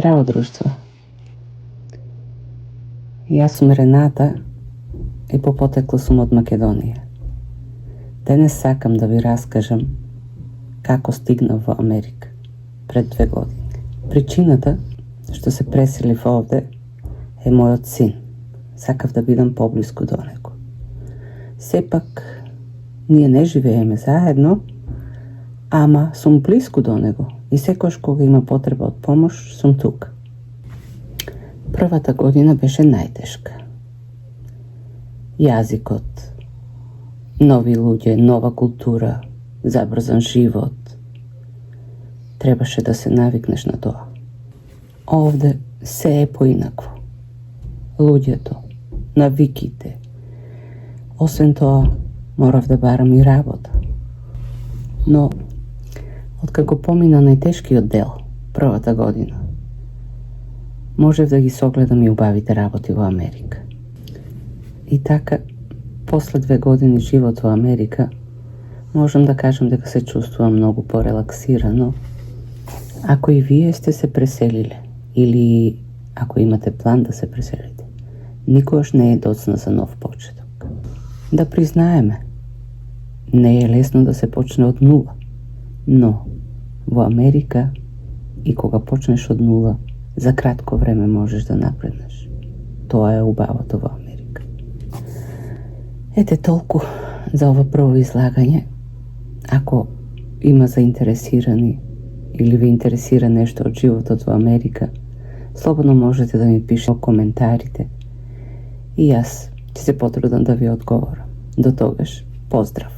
Здраво, друштво. Јас сум Рената и по потекло сум од Македонија. Денес сакам да ви раскажам како стигнав во Америка пред 2 години. Причината што се преселив овде е мојот син. Сакав да бидам поблиску до него. Сепак, ние не живееме заедно, ама сум блиску до него и секојаш кога има потреба од помош, сум тука. Првата година беше најтешка. Јазикот, нови луѓе, нова култура, забрзан живот. Требаше да се навикнеш на тоа. Овде се е поинакво. Луѓето, навиките. Освен тоа, морав да барам и работа. Но, откако помина најтешкиот дел, првата година, можев да ги согледам и убавите работи во Америка. И така, после 2 години живот во Америка, можам да кажам дека се чувствувам многу порелаксирано. Ако и вие сте се преселиле, или ако имате план да се преселите, никогаш не е доцна за нов почеток. Да признаеме, не е лесно да се почне од нула, но во Америка и кога почнеш од нула, за кратко време можеш да напреднеш. Тоа е убавото во Америка. Ете толку за ова прво излагање. Ако има заинтересирани или ви интересира нешто од животот во Америка, слободно можете да ми пишете во коментарите и јас ќе се потрудам да ви одговорам. До тогаш, поздрав!